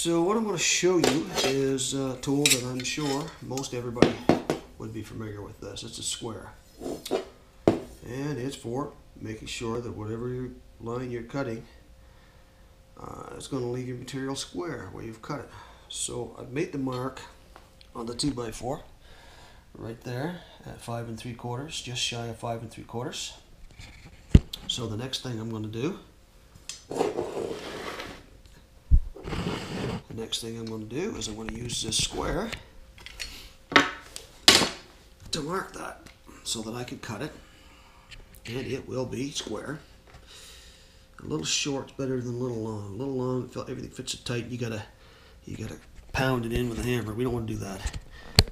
So what I'm going to show you is a tool that I'm sure most everybody would be familiar with this. It's a square. And it's for making sure that whatever line you're cutting, it's going to leave your material square where you've cut it. So I've made the mark on the 2x4 right there at 5 3/4, just shy of 5 3/4. So the next thing I'm going to do, is I'm going to use this square to mark that so that I can cut it, and it will be square. A little short's better than a little long. A little long, everything fits it tight. You gotta pound it in with a hammer. We don't want to do that.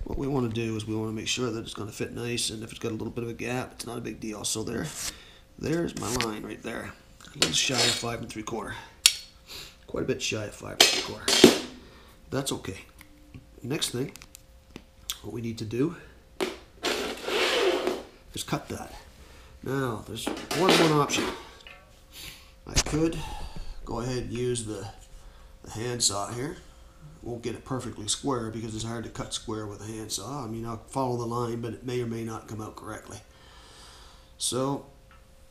What we want to do is we want to make sure that it's going to fit nice, and if it's got a little bit of a gap, it's not a big deal. So there's my line right there. A little shy of 5 3/4. Quite a bit shy of 5 3/4. That's okay. Next thing, what we need to do is cut that. Now, there's one option. I could go ahead and use the handsaw here. Won't get it perfectly square because it's hard to cut square with a handsaw. I mean, I'll follow the line, but it may or may not come out correctly. So,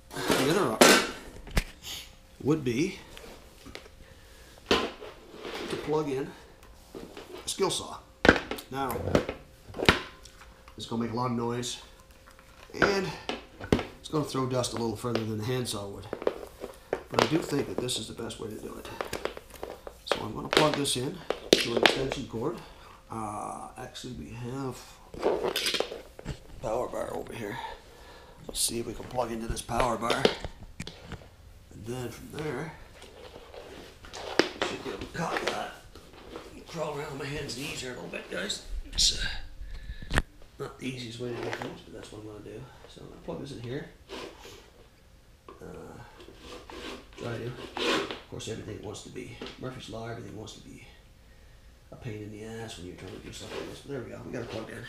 the other option would be to plug in a skill saw. Now, it's going to make a lot of noise, and it's going to throw dust a little further than the handsaw would. But I do think that this is the best way to do it. So I'm going to plug this in to an extension cord. Actually, we have a power bar over here. Let's see if we can plug into this power bar. And then from there, I should be able to cut that. Crawl around on my hands and knees here a little bit, guys. It's not the easiest way to do things, but that's what I'm going to do. So I'm going to plug this in here. Try to. Of course, everything wants to be Murphy's Law. Everything wants to be a pain in the ass when you're trying to do something like this. But there we go. We got it plugged in,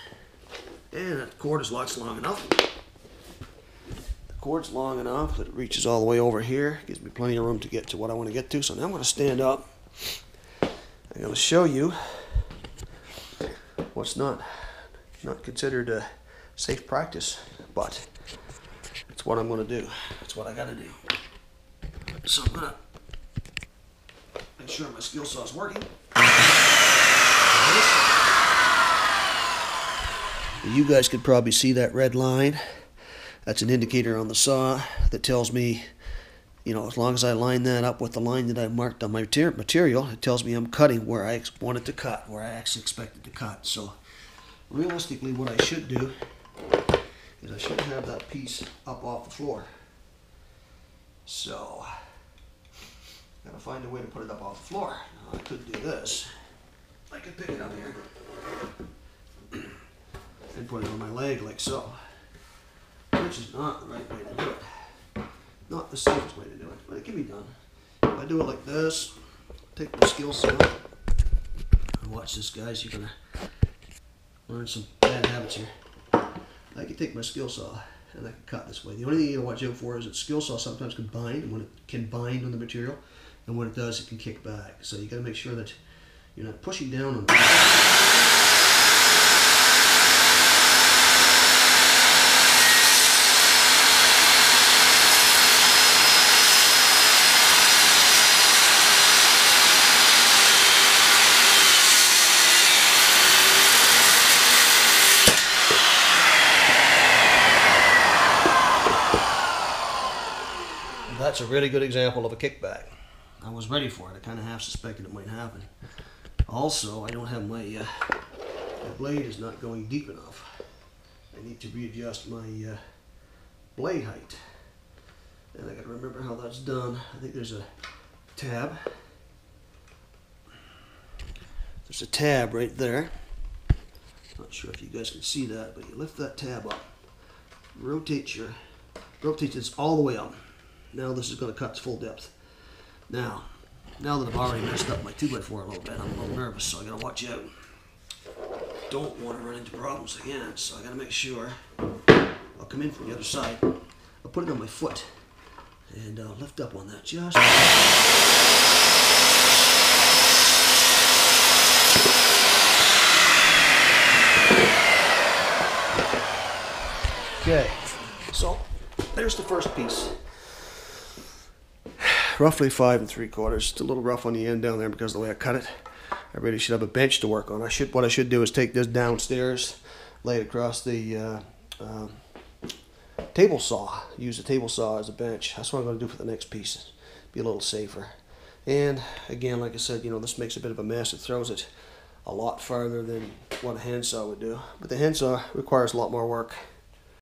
and that cord is long enough. The cord's long enough that it reaches all the way over here. Gives me plenty of room to get to what I want to get to. So now I'm going to stand up. I'm going to show you what's not considered a safe practice, but it's what I'm going to do. It's what I got to do. So I'm going to make sure my skill saw is working. You guys could probably see that red line. That's an indicator on the saw that tells me, you know, as long as I line that up with the line that I marked on my material, it tells me I'm cutting where I want it to cut, where I actually expect it to cut. So realistically, what I should do is I should have that piece up off the floor. So gotta find a way to put it up off the floor. Now, I could do this. I could pick it up here and put it on my leg like so, which is not the right way to do it. Not the safest way to do it, but it can be done. If I do it like this, take my skill saw, and watch this, guys. You're gonna learn some bad habits here. I can take my skill saw and I can cut this way. The only thing you gotta watch out for is that skill saw sometimes can bind, and when it can bind on the material, and when it does, it can kick back. So you gotta make sure that you're not pushing down on it. That's a really good example of a kickback. I was ready for it. I kind of half suspected it might happen. Also, I don't have my blade is not going deep enough. I need to readjust my blade height. And I got to remember how that's done. I think there's a tab. There's a tab right there. Not sure if you guys can see that, but you lift that tab up. Rotate this all the way up. Now this is going to cut to full depth. Now that I've already messed up my 2x4 a little bit, I'm a little nervous, so I got to watch out. Don't want to run into problems again, so I got to make sure. I'll come in from the other side. I'll put it on my foot and lift up on that just. there's the first piece. Roughly 5 3/4. It's a little rough on the end down there because of the way I cut it. I really should have a bench to work on. What I should do is take this downstairs, lay it across the table saw. Use the table saw as a bench. That's what I'm going to do for the next piece. Be a little safer. And again, like I said, this makes a bit of a mess. It throws it a lot farther than what a handsaw would do. But the handsaw requires a lot more work.